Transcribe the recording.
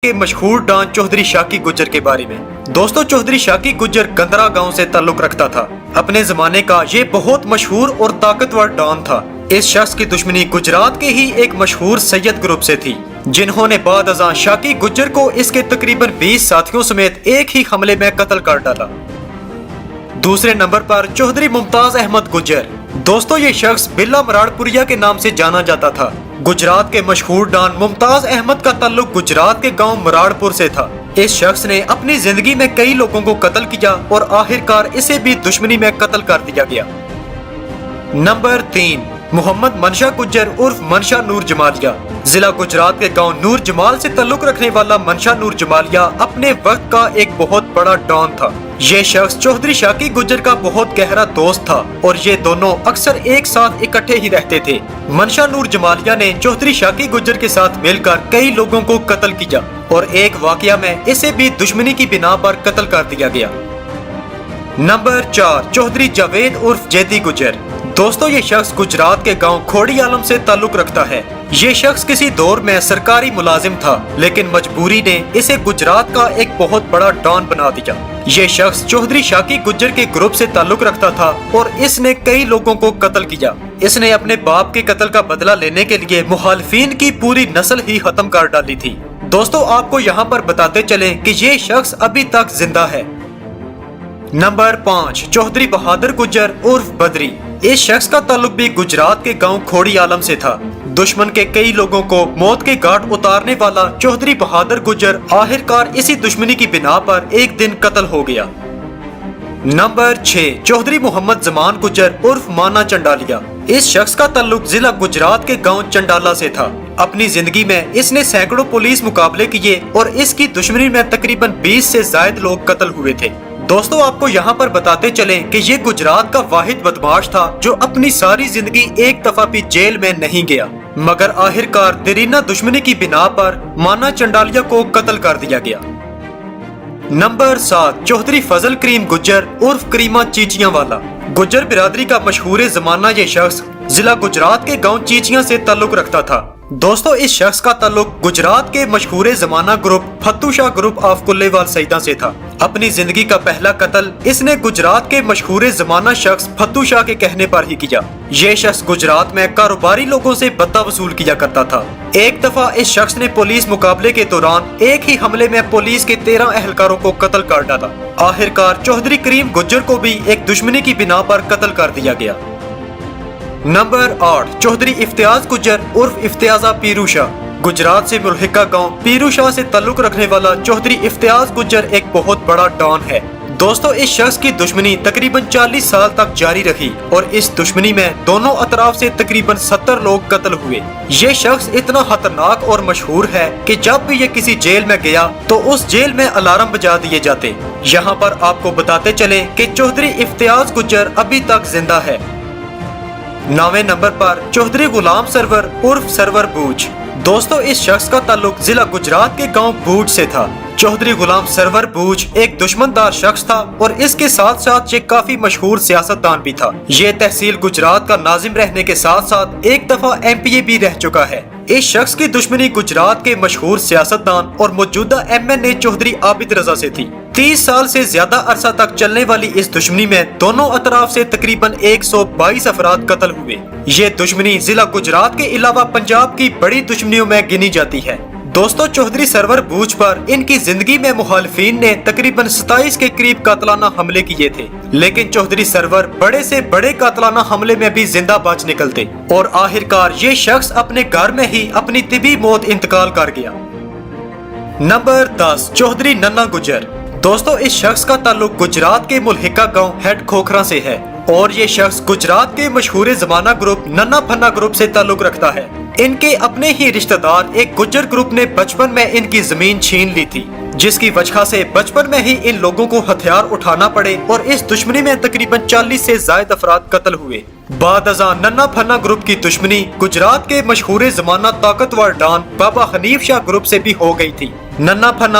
के मशहूर डॉन चौधरी शाकी गुज्जर के बारे में। दोस्तों, चौधरी शाकी गुज्जर गंदरा गांव से ताल्लुक रखता था। अपने जमाने का ये बहुत मशहूर और ताकतवर डॉन था। इस शख्स की दुश्मनी गुजरात के ही एक मशहूर सैयद ग्रुप से थी, जिन्होंने बाद अज़ां शाकी गुज्जर को इसके तकरीबन 20 साथियों समेत एक ही हमले में कत्ल कर डाला। दूसरे नंबर पर चौधरी मुमताज अहमद गुज्जर। दोस्तों, ये शख्स बिल्ला मराड़पुरिया के नाम से जाना जाता था। गुजरात के मशहूर डॉन मुमताज अहमद का ताल्लुक गुजरात के गांव मराड़पुर से था। इस शख्स ने अपनी जिंदगी में कई लोगों को कत्ल किया और आखिरकार इसे भी दुश्मनी में कत्ल कर दिया गया। नंबर 3, मोहम्मद मनशा गुज्जर उर्फ मनशा नूर जमालिया। जिला गुजरात के गांव नूर जमाल से ताल्लुक रखने वाला मनशा नूर जमालिया अपने वक्त का एक बहुत बड़ा डॉन था। ये शख्स चौधरी शाकी गुज्जर का बहुत गहरा दोस्त था और ये दोनों अक्सर एक साथ इकट्ठे ही रहते थे। मनशा नूर जमालिया ने चौधरी शाकी गुज्जर के साथ मिलकर कई लोगों को कत्ल किया और एक वाकया में इसे भी दुश्मनी की बिना पर कत्ल कर दिया गया। नंबर 4, चौधरी जावेद उर्फ जैदी गुज्जर। दोस्तों, ये शख्स गुजरात के गांव खोड़ी आलम से ताल्लुक रखता है। ये शख्स किसी दौर में सरकारी मुलाजिम था, लेकिन मजबूरी ने इसे गुजरात का एक बहुत बड़ा डॉन बना दिया। ये शख्स चौधरी शाकी गुज्जर के ग्रुप से ताल्लुक रखता था और इसने कई लोगों को कत्ल किया। इसने अपने बाप के कत्ल का बदला लेने के लिए मुखालिफिन की पूरी नस्ल ही खत्म कर डाली थी। दोस्तों, आपको यहाँ पर बताते चले कि ये शख्स अभी तक जिंदा है। नंबर 5, चौधरी बहादुर गुज्जर उर्फ बदरी। इस शख्स का ताल्लुक भी गुजरात के गांव खोड़ी आलम से था। दुश्मन के कई लोगों को मौत के घाट उतारने वाला चौधरी बहादुर गुज्जर आखिरकार इसी दुश्मनी की बिना पर एक दिन कत्ल हो गया। नंबर 6, चौधरी मोहम्मद जमान गुज्जर उर्फ माना चंडालिया। इस शख्स का ताल्लुक जिला गुजरात के गांव चंडाला से था। अपनी जिंदगी में इसने सैकड़ों पुलिस मुकाबले किए और इसकी दुश्मनी में तकरीबन 20 से ज्यादा लोग कत्ल हुए थे। दोस्तों, आपको यहाँ पर बताते चले कि ये गुजरात का वाहिद बदमाश था जो अपनी सारी जिंदगी एक दफा भी जेल में नहीं गया, मगर आखिरकार दरीना दुश्मनी की बिना पर माना चंडालिया को कत्ल कर दिया गया। नंबर 7, चौधरी फजल करीम गुज्जर उर्फ करीमा चीचियां वाला। गुज्जर बिरादरी का मशहूर जमाना ये शख्स जिला गुजरात के गांव चीचियां से ताल्लुक रखता था। दोस्तों, इस शख्स का ताल्लुक गुजरात के मशहूर जमाना group Fattu Shah group of Kullewal Saida से था। अपनी जिंदगी का पहला कत्ल इसने गुजरात के मशहूर जमाना शख्स फत्तू शाह के कहने पर ही किया। ये शख्स गुजरात में कारोबारी लोगों से बदला वसूल किया करता था। एक दफा इस शख्स ने पुलिस मुकाबले के दौरान एक ही हमले में पुलिस के 13 एहलकारों को कत्ल कर डाला। आखिरकार चौधरी करीम गुज्जर को भी एक दुश्मनी की बिना पर कत्ल कर दिया गया। नंबर 8, चौधरी इफ्तियाज गुज्जर उर्फ इफ्तियाजा पीरूशाह। गुजरात से मुल्हिका गांव पीरूशाह से ताल्लुक रखने वाला चौधरी इफ्तियाज गुज्जर एक बहुत बड़ा डॉन है। दोस्तों, इस शख्स की दुश्मनी तकरीबन 40 साल तक जारी रही और इस दुश्मनी में दोनों अतराफ से तकरीबन 70 लोग कत्ल हुए। ये शख्स इतना खतरनाक और मशहूर है कि जब भी ये किसी जेल में गया तो उस जेल में अलार्म बजा दिए जाते। यहाँ पर आपको बताते चले कि चौधरी इफ्तियाज गुज्जर अभी तक जिंदा है। 9वें नंबर पर चौधरी गुलाम सरवर उर्फ सरवर बूझ। दोस्तों, इस शख्स का ताल्लुक जिला गुजरात के गांव बूझ से था। चौधरी गुलाम सरवर बूझ एक दुश्मनदार शख्स था और इसके साथ साथ ये काफी मशहूर सियासतदान भी था। ये तहसील गुजरात का नाजिम रहने के साथ साथ एक दफा MPA भी रह चुका है। इस शख्स की दुश्मनी गुजरात के मशहूर सियासतदान और मौजूदा MNA चौधरी आबिद रजा से थी। 30 साल से ज्यादा अरसा तक चलने वाली इस दुश्मनी में दोनों अतराफ से तकरीबन 122 अफराद कत्ल हुए। ये दुश्मनी जिला गुजरात के अलावा पंजाब की बड़ी दुश्मनियों में गिनी जाती है। दोस्तों, चौधरी सरवर बूझ पर इनकी जिंदगी में मुखालिफिन ने तकरीबन 27 के करीब कातलाना हमले किए थे, लेकिन चौधरी सरवर बड़े से बड़े कातलाना हमले में भी जिंदा बच निकलते और आखिरकार ये शख्स अपने घर में ही अपनी तिबी मौत इंतकाल कर गया। नंबर 10, चौधरी नन्ना गुज्जर। दोस्तों, इस शख्स का ताल्लुक गुजरात के मुल्हिका गांव हेड खोखरा से है और ये शख्स गुजरात के मशहूर जमाना ग्रुप नन्ना फन्ना ग्रुप से ताल्लुक रखता है। इनके अपने ही रिश्तेदार एक गुज्जर ग्रुप ने बचपन में इनकी जमीन छीन ली थी, जिसकी वजह से बचपन में ही इन लोगों को हथियार उठाना पड़े और इस दुश्मनी में तकरीबन 40 से ज्यादा अफराद कत्ल हुए। बाद अज़ां नन्ना फन्ना ग्रुप की दुश्मनी गुजरात के मशहूर जमाना ताकतवर डॉन बाबा हनीफ शाह ग्रुप से भी हो गई थी। नन्ना फन्ना